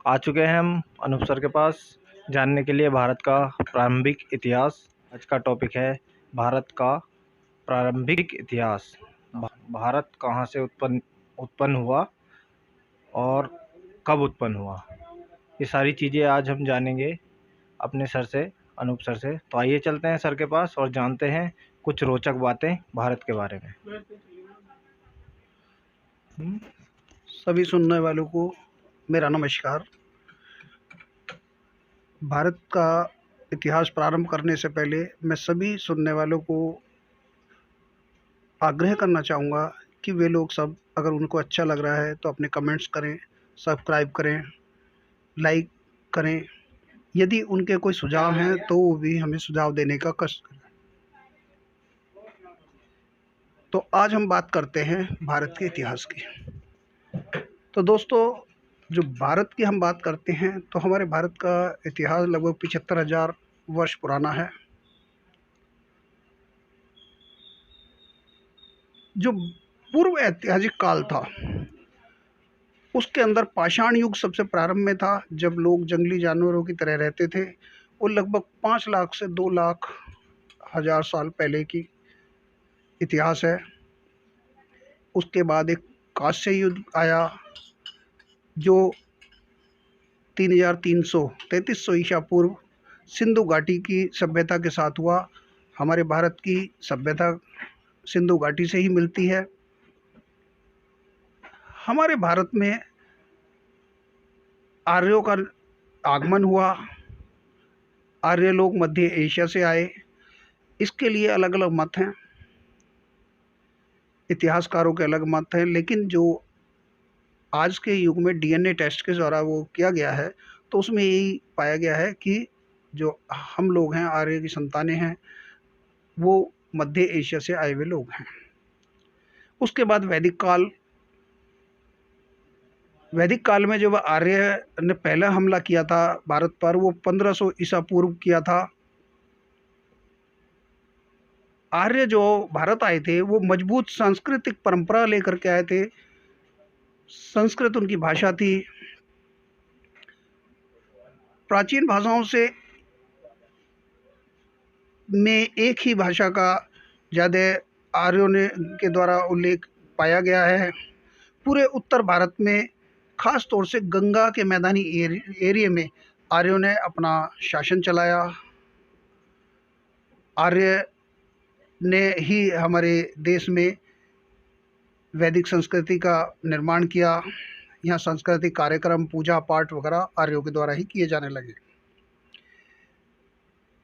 आ चुके हैं हम अनूप सर के पास जानने के लिए भारत का प्रारंभिक इतिहास। आज का टॉपिक है भारत का प्रारंभिक इतिहास। भारत कहाँ से उत्पन्न हुआ और कब उत्पन्न हुआ, ये सारी चीज़ें आज हम जानेंगे अपने सर से, अनूप सर से। तो आइए चलते हैं सर के पास और जानते हैं कुछ रोचक बातें भारत के बारे में। सभी सुनने वालों को मेरा नमस्कार। भारत का इतिहास प्रारंभ करने से पहले मैं सभी सुनने वालों को आग्रह करना चाहूँगा कि वे लोग सब, अगर उनको अच्छा लग रहा है तो अपने कमेंट्स करें, सब्सक्राइब करें, लाइक करें। यदि उनके कोई सुझाव हैं तो वो भी हमें सुझाव देने का कष्ट करें। तो आज हम बात करते हैं भारत के इतिहास की। तो दोस्तों, जो भारत की हम बात करते हैं तो हमारे भारत का इतिहास लगभग 75,000 वर्ष पुराना है। जो पूर्व ऐतिहासिक काल था उसके अंदर पाषाण युग सबसे प्रारंभ में था, जब लोग जंगली जानवरों की तरह रहते थे। वो लगभग 5 लाख से 2 लाख हजार साल पहले की इतिहास है। उसके बाद एक कांस्य युग आया जो 3300 ईसा पूर्व सिंधु घाटी की सभ्यता के साथ हुआ। हमारे भारत की सभ्यता सिंधु घाटी से ही मिलती है। हमारे भारत में आर्यों का आगमन हुआ। आर्य लोग मध्य एशिया से आए। इसके लिए अलग अलग मत हैं, इतिहासकारों के अलग मत हैं, लेकिन जो आज के युग में डीएनए टेस्ट के द्वारा वो किया गया है तो उसमें यही पाया गया है कि जो हम लोग हैं, आर्य की संतानें हैं, वो मध्य एशिया से आए हुए लोग हैं। उसके बाद वैदिक काल में जब आर्य ने पहला हमला किया था भारत पर, वो 1500 ईसा पूर्व किया था। आर्य जो भारत आए थे वो मजबूत सांस्कृतिक परंपरा लेकर के आए थे। संस्कृत उनकी भाषा थी। प्राचीन भाषाओं से में एक ही भाषा का ज़्यादा आर्यों ने के द्वारा उल्लेख पाया गया है। पूरे उत्तर भारत में खास तौर से गंगा के मैदानी एरिया में आर्यों ने अपना शासन चलाया। आर्य ने ही हमारे देश में वैदिक संस्कृति का निर्माण किया। यहाँ सांस्कृतिक कार्यक्रम, पूजा पाठ वगैरह आर्यों के द्वारा ही किए जाने लगे।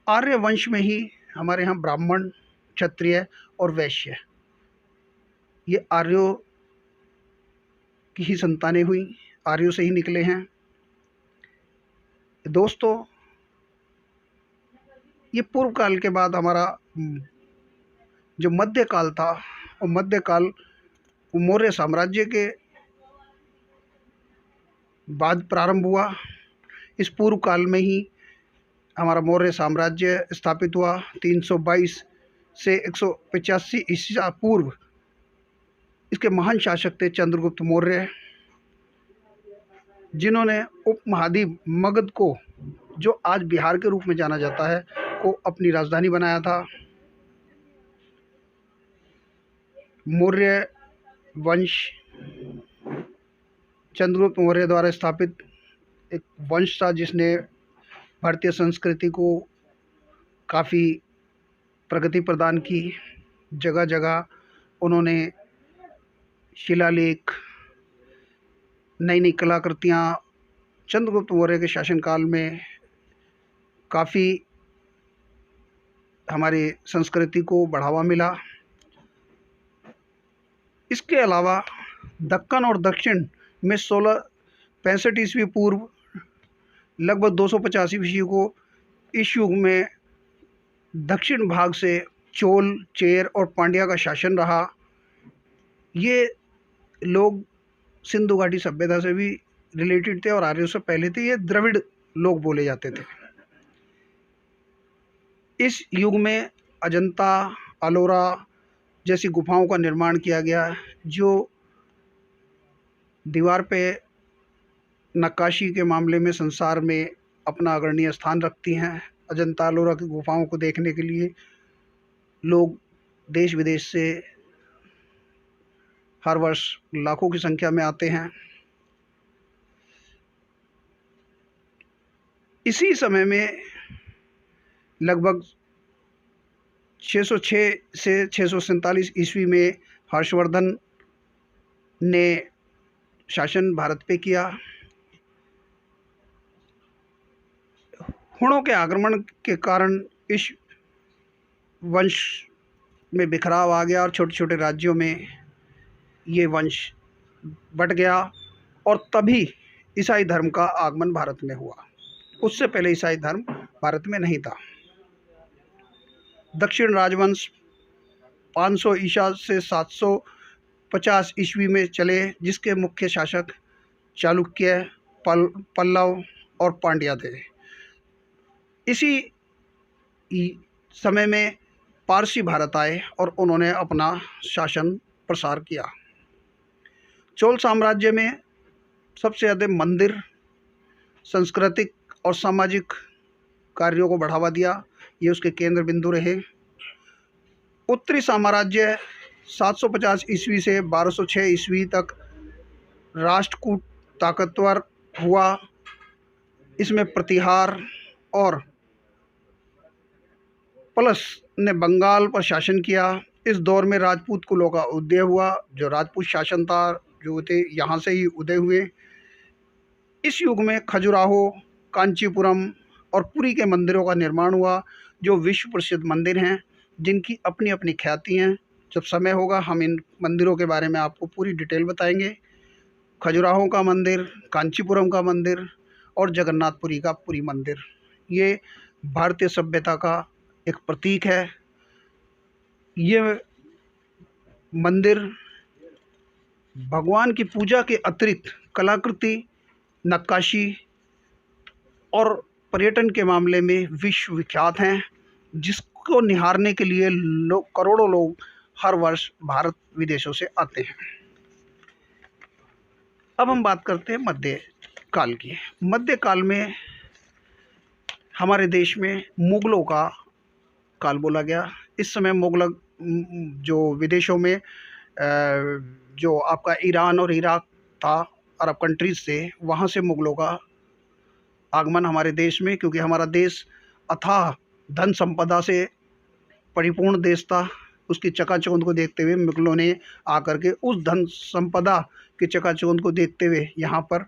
आर्य वंश में ही हमारे यहाँ ब्राह्मण, क्षत्रिय और वैश्य, ये आर्यों की ही संतानें हुई, आर्यों से ही निकले हैं। दोस्तों, ये पूर्व काल के बाद हमारा जो मध्यकाल था, वो मध्यकाल मौर्य साम्राज्य के बाद प्रारंभ हुआ। इस पूर्व काल में ही हमारा मौर्य साम्राज्य स्थापित हुआ। 322 से 185 ईसा पूर्व इसके महान शासक थे चंद्रगुप्त मौर्य, जिन्होंने उपमहाद्वीप मगध को, जो आज बिहार के रूप में जाना जाता है, को अपनी राजधानी बनाया था। मौर्य वंश चंद्रगुप्त मौर्य द्वारा स्थापित एक वंश था जिसने भारतीय संस्कृति को काफ़ी प्रगति प्रदान की। जगह जगह उन्होंने शिलालेख, नई नई कलाकृतियाँ, चंद्रगुप्त मौर्य के शासनकाल में काफ़ी हमारी संस्कृति को बढ़ावा मिला। इसके अलावा दक्कन और दक्षिण में 1665 ईस्वी पूर्व लगभग 250 ईस्वी को इस युग में दक्षिण भाग से चोल, चेर और पांड्या का शासन रहा। ये लोग सिंधु घाटी सभ्यता से भी रिलेटेड थे और आर्यों से पहले थे। ये द्रविड़ लोग बोले जाते थे। इस युग में अजंता, अलोरा जैसी गुफाओं का निर्माण किया गया, जो दीवार पे नक्काशी के मामले में संसार में अपना अग्रणीय स्थान रखती हैं। अजंता एलोरा की गुफाओं को देखने के लिए लोग देश विदेश से हर वर्ष लाखों की संख्या में आते हैं। इसी समय में लगभग 606 से 647 ईस्वी में हर्षवर्धन ने शासन भारत पे किया। हुणों के आक्रमण के कारण इस वंश में बिखराव आ गया और छोटे छोटे राज्यों में ये वंश बट गया, और तभी ईसाई धर्म का आगमन भारत में हुआ। उससे पहले ईसाई धर्म भारत में नहीं था। दक्षिण राजवंश 500 ईसा से 750 ईस्वी में चले, जिसके मुख्य शासक चालुक्य, पल्लव और पांड्या थे। इसी समय में पारसी भारत आए और उन्होंने अपना शासन प्रसार किया। चोल साम्राज्य में सबसे अधिक मंदिर, सांस्कृतिक और सामाजिक कार्यों को बढ़ावा दिया। ये उसके केंद्र बिंदु रहे। उत्तरी साम्राज्य 750 ईस्वी से 1206 ईस्वी तक राष्ट्रकूट ताकतवर हुआ। इसमें प्रतिहार और पलस ने बंगाल पर शासन किया। इस दौर में राजपूत कुलों का उदय हुआ। जो राजपूत शासन था, जो थे, यहाँ से ही उदय हुए। इस युग में खजुराहो, कांचीपुरम और पुरी के मंदिरों का निर्माण हुआ, जो विश्व प्रसिद्ध मंदिर हैं, जिनकी अपनी अपनी ख्याति हैं। जब समय होगा हम इन मंदिरों के बारे में आपको पूरी डिटेल बताएंगे। खजुराहो का मंदिर, कांचीपुरम का मंदिर और जगन्नाथपुरी का पुरी मंदिर, ये भारतीय सभ्यता का एक प्रतीक है। ये मंदिर भगवान की पूजा के अतिरिक्त कलाकृति, नक्काशी और पर्यटन के मामले में विश्व विख्यात हैं, जिसको निहारने के लिए करोड़ों लोग हर वर्ष भारत विदेशों से आते हैं। अब हम बात करते हैं मध्य काल की। मध्य काल में हमारे देश में मुगलों का काल बोला गया। इस समय मुगल जो विदेशों में जो आपका ईरान और इराक था, अरब कंट्रीज से, वहाँ से मुगलों का आगमन हमारे देश में, क्योंकि हमारा देश अथाह धन संपदा से परिपूर्ण देश था। उसकी चकाचौंध को देखते हुए मुगलों ने आकर के उस धन संपदा की चकाचौंध को देखते हुए यहाँ पर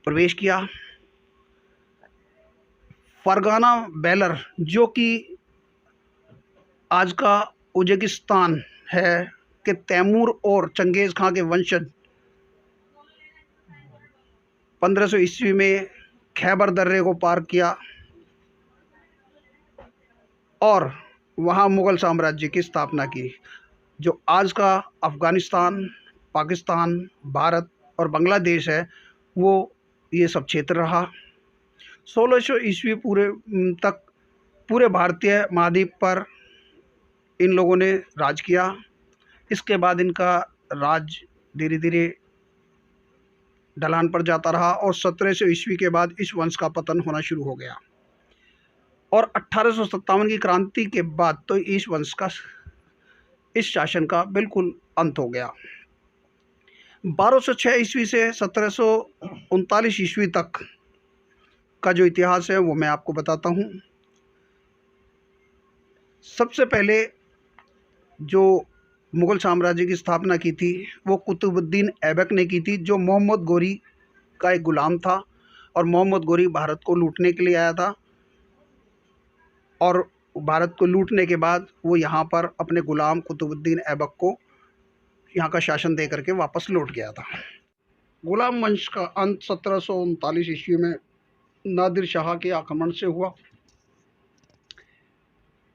प्रवेश किया। फरगाना बेलर, जो कि आज का उज्बेकिस्तान है, कि तैमूर और चंगेज़ खां के वंशज 1500 ईस्वी में खैबर दर्रे को पार किया और वहाँ मुग़ल साम्राज्य की स्थापना की। जो आज का अफ़गानिस्तान, पाकिस्तान, भारत और बांग्लादेश है, वो ये सब क्षेत्र रहा। 1600 ईस्वी तक पूरे भारतीय महाद्वीप पर इन लोगों ने राज किया। इसके बाद इनका राज धीरे धीरे ढलान पर जाता रहा और 1700 ईस्वी के बाद इस वंश का पतन होना शुरू हो गया और 1857 की क्रांति के बाद तो इस वंश का, इस शासन का बिल्कुल अंत हो गया। 1206 ईस्वी से 1739 ईस्वी तक का जो इतिहास है वो मैं आपको बताता हूँ। सबसे पहले जो मुग़ल साम्राज्य की स्थापना की थी वो कुतुबुद्दीन ऐबक ने की थी, जो मोहम्मद गोरी का एक गुलाम था। और मोहम्मद गोरी भारत को लूटने के लिए आया था और भारत को लूटने के बाद वो यहाँ पर अपने गुलाम कुतुबुद्दीन ऐबक को यहाँ का शासन दे करके वापस लौट गया था। गुलाम वंश का अंत 1739 ईस्वी में नादिर शाह के आक्रमण से हुआ।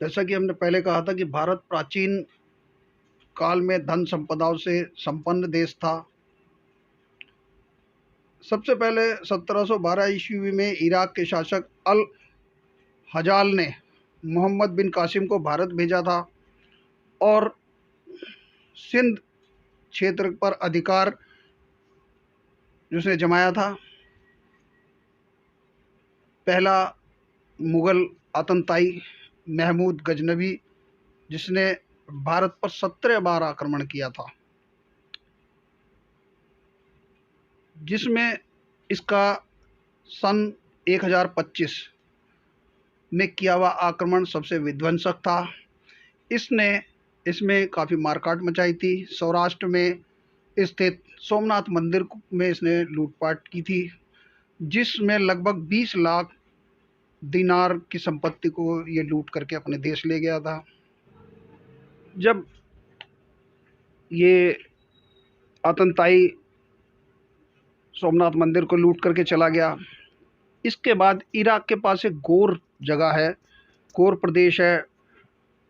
जैसा कि हमने पहले कहा था कि भारत प्राचीन काल में धन संपदाओं से संपन्न देश था। सबसे पहले 1712 ईस्वी में इराक के शासक अल हजाल ने मोहम्मद बिन कासिम को भारत भेजा था और सिंध क्षेत्र पर अधिकार जिसने जमाया था। पहला मुग़ल आतंकवादी महमूद गजनवी, जिसने भारत पर 17 बार आक्रमण किया था, जिसमें इसका सन 1025 में किया हुआ आक्रमण सबसे विध्वंसक था। इसमें काफ़ी मारकाट मचाई थी। सौराष्ट्र में स्थित सोमनाथ मंदिर में इसने लूटपाट की थी, जिसमें लगभग 20 लाख दिनार की संपत्ति को ये लूट करके अपने देश ले गया था। जब ये आतंकवादी सोमनाथ मंदिर को लूट करके चला गया, इसके बाद इराक के पास एक गोर जगह है, गोर प्रदेश है,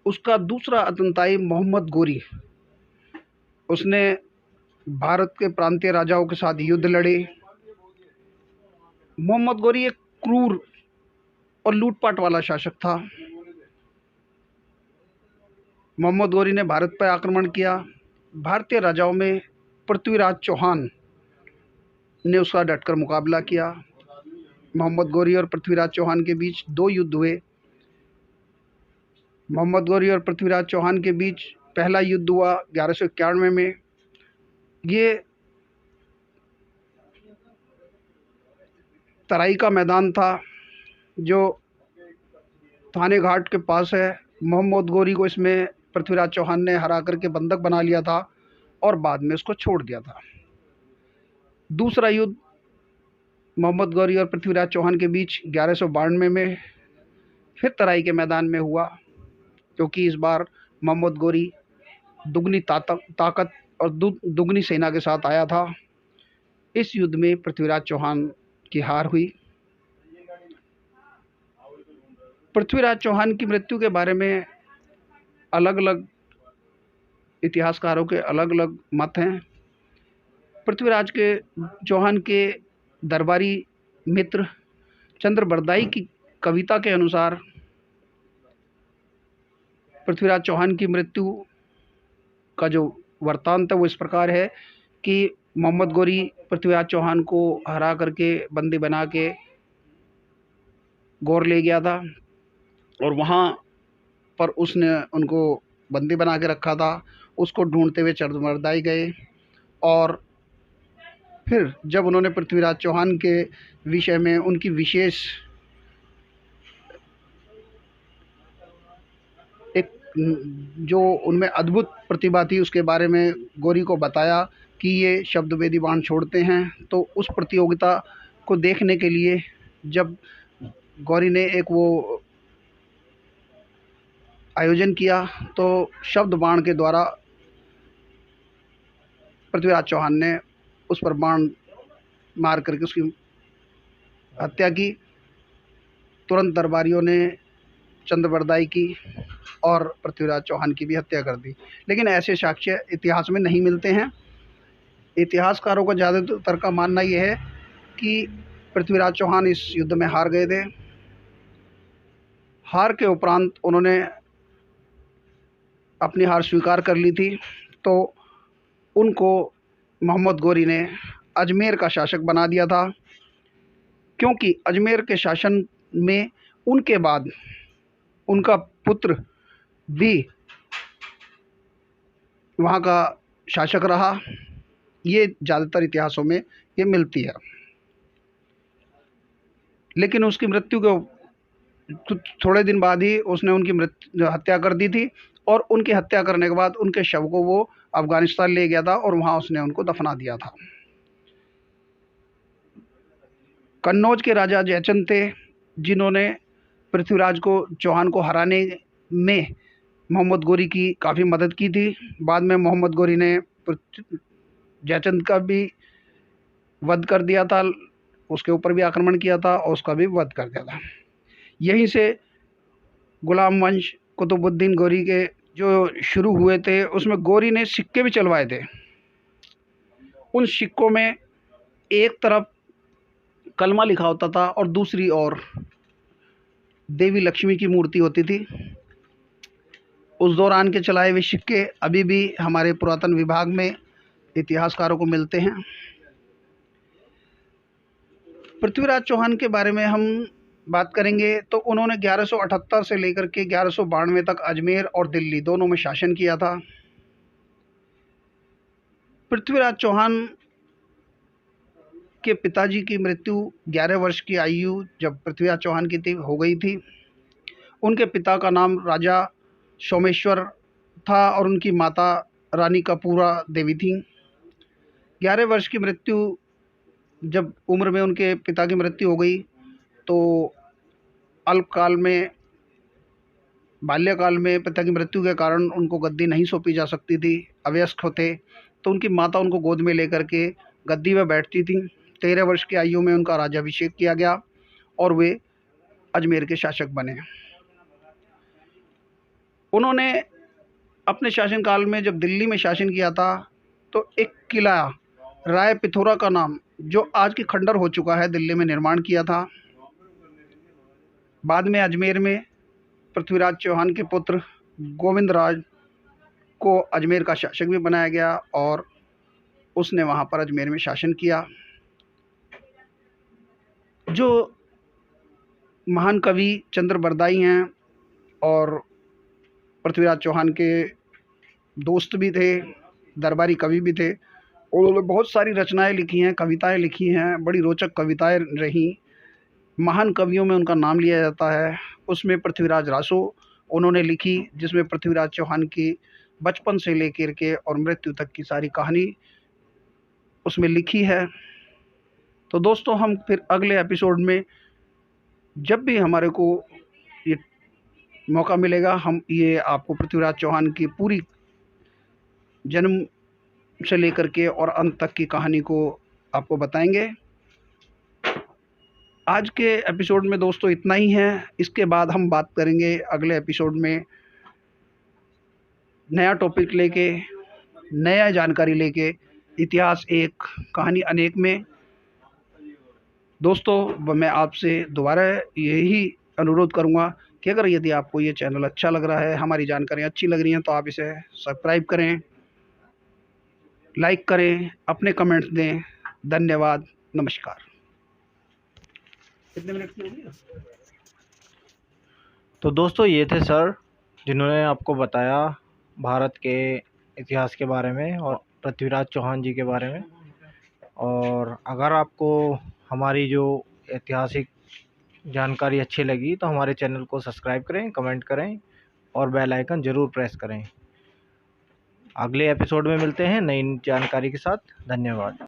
उसका दूसरा आतंकवादी मोहम्मद गोरी, उसने भारत के प्रांतीय राजाओं के साथ युद्ध लड़े। मोहम्मद गोरी एक क्रूर और लूटपाट वाला शासक था। मोहम्मद गोरी ने भारत पर आक्रमण किया। भारतीय राजाओं में पृथ्वीराज चौहान ने उसका डटकर मुकाबला किया। मोहम्मद गोरी और पृथ्वीराज चौहान के बीच 2 युद्ध हुए। मोहम्मद गोरी और पृथ्वीराज चौहान के बीच पहला युद्ध हुआ 1191 में। ये तराई का मैदान था जो थाने घाट के पास है। मोहम्मद गोरी को इसमें पृथ्वीराज चौहान ने हरा करके बंधक बना लिया था और बाद में उसको छोड़ दिया था। दूसरा युद्ध मोहम्मद गोरी और पृथ्वीराज चौहान के बीच 1192 में फिर तराई के मैदान में हुआ, क्योंकि इस बार मोहम्मद गोरी दुगनी ताकत और दुगनी सेना के साथ आया था। इस युद्ध में पृथ्वीराज चौहान की हार हुई। पृथ्वीराज चौहान की मृत्यु के बारे में अलग अलग इतिहासकारों के अलग अलग मत हैं। पृथ्वीराज के चौहान के दरबारी मित्र चंद्रबरदाई की कविता के अनुसार पृथ्वीराज चौहान की मृत्यु का जो वृत्तांत है वो इस प्रकार है कि मोहम्मद गोरी पृथ्वीराज चौहान को हरा करके बंदी बना के गौर ले गया था और वहाँ पर उसने उनको बंदी बना के रखा था। उसको ढूंढते हुए चंद्रबरदाई गए और फिर जब उन्होंने पृथ्वीराज चौहान के विषय में उनकी विशेष एक जो उनमें अद्भुत प्रतिभा थी उसके बारे में गोरी को बताया कि ये शब्दवेदी बाण छोड़ते हैं, तो उस प्रतियोगिता को देखने के लिए जब गौरी ने एक वो आयोजन किया तो शब्द बाण के द्वारा पृथ्वीराज चौहान ने उस पर बाण मार करके उसकी हत्या की। तुरंत दरबारियों ने चंद्रबरदाई की और पृथ्वीराज चौहान की भी हत्या कर दी, लेकिन ऐसे साक्ष्य इतिहास में नहीं मिलते हैं। इतिहासकारों का ज़्यादातर का मानना यह है कि पृथ्वीराज चौहान इस युद्ध में हार गए थे। हार के उपरांत उन्होंने अपनी हार स्वीकार कर ली थी, तो उनको मोहम्मद गोरी ने अजमेर का शासक बना दिया था, क्योंकि अजमेर के शासन में उनके बाद उनका पुत्र भी वहाँ का शासक रहा। ये ज़्यादातर इतिहासों में ये मिलती है। लेकिन उसकी मृत्यु के थोड़े दिन बाद ही उसने उनकी हत्या कर दी थी और उनकी हत्या करने के बाद उनके शव को वो अफ़गानिस्तान ले गया था और वहाँ उसने उनको दफना दिया था। कन्नौज के राजा जयचंद थे जिन्होंने पृथ्वीराज चौहान को हराने में मोहम्मद गोरी की काफ़ी मदद की थी। बाद में मोहम्मद गोरी ने जयचंद का भी वध कर दिया था, उसके ऊपर भी आक्रमण किया था और उसका भी वध कर दिया था। यहीं से गुलाम वंश कुतुबुद्दीन गोरी के जो शुरू हुए थे उसमें गोरी ने सिक्के भी चलवाए थे। उन सिक्कों में एक तरफ कलमा लिखा होता था और दूसरी ओर देवी लक्ष्मी की मूर्ति होती थी। उस दौरान के चलाए हुए सिक्के अभी भी हमारे पुरातन विभाग में इतिहासकारों को मिलते हैं। पृथ्वीराज चौहान के बारे में हम बात करेंगे तो उन्होंने 1178 से लेकर के 1192 तक अजमेर और दिल्ली दोनों में शासन किया था। पृथ्वीराज चौहान के पिताजी की मृत्यु 11 वर्ष की आयु जब पृथ्वीराज चौहान की हो गई थी। उनके पिता का नाम राजा सोमेश्वर था और उनकी माता रानी कपूरा देवी थी। 11 वर्ष की मृत्यु जब उम्र में उनके पिता की मृत्यु हो गई तो अल्पकाल में बाल्यकाल में पिता की मृत्यु के कारण उनको गद्दी नहीं सौंपी जा सकती थी, अवयस्क होते, तो उनकी माता उनको गोद में लेकर के गद्दी में बैठती थी। 13 वर्ष की आयु में उनका राज्याभिषेक किया गया और वे अजमेर के शासक बने। उन्होंने अपने शासनकाल में जब दिल्ली में शासन किया था तो एक किला राय पिथौरा का नाम, जो आज की खंडर हो चुका है, दिल्ली में निर्माण किया था। बाद में अजमेर में पृथ्वीराज चौहान के पुत्र गोविंद राज को अजमेर का शासक भी बनाया गया और उसने वहाँ पर अजमेर में शासन किया। जो महान कवि चंद्र बरदाई हैं और पृथ्वीराज चौहान के दोस्त भी थे, दरबारी कवि भी थे। उन्होंने बहुत सारी रचनाएं लिखी हैं, कविताएं लिखी हैं, बड़ी रोचक कविताएं रहीं। महान कवियों में उनका नाम लिया जाता है। उसमें पृथ्वीराज रासो उन्होंने लिखी, जिसमें पृथ्वीराज चौहान की बचपन से लेकर के और मृत्यु तक की सारी कहानी उसमें लिखी है। तो दोस्तों, हम फिर अगले एपिसोड में जब भी हमारे को ये मौका मिलेगा, हम ये आपको पृथ्वीराज चौहान की पूरी जन्म से लेकर के और अंत तक की कहानी को आपको बताएंगे। आज के एपिसोड में दोस्तों इतना ही है। इसके बाद हम बात करेंगे अगले एपिसोड में नया टॉपिक लेके, नया जानकारी लेके, इतिहास एक कहानी अनेक में। दोस्तों, मैं आपसे दोबारा यही अनुरोध करूंगा कि अगर यदि आपको ये चैनल अच्छा लग रहा है, हमारी जानकारियाँ अच्छी लग रही हैं, तो आप इसे सब्सक्राइब करें, लाइक करें, अपने कमेंट्स दें। धन्यवाद, नमस्कार। कितने मिनट की होगी? तो दोस्तों, ये थे सर जिन्होंने आपको बताया भारत के इतिहास के बारे में और पृथ्वीराज चौहान जी के बारे में। और अगर आपको हमारी जो ऐतिहासिक जानकारी अच्छी लगी तो हमारे चैनल को सब्सक्राइब करें, कमेंट करें और बेल आइकन ज़रूर प्रेस करें। अगले एपिसोड में मिलते हैं नई जानकारी के साथ। धन्यवाद।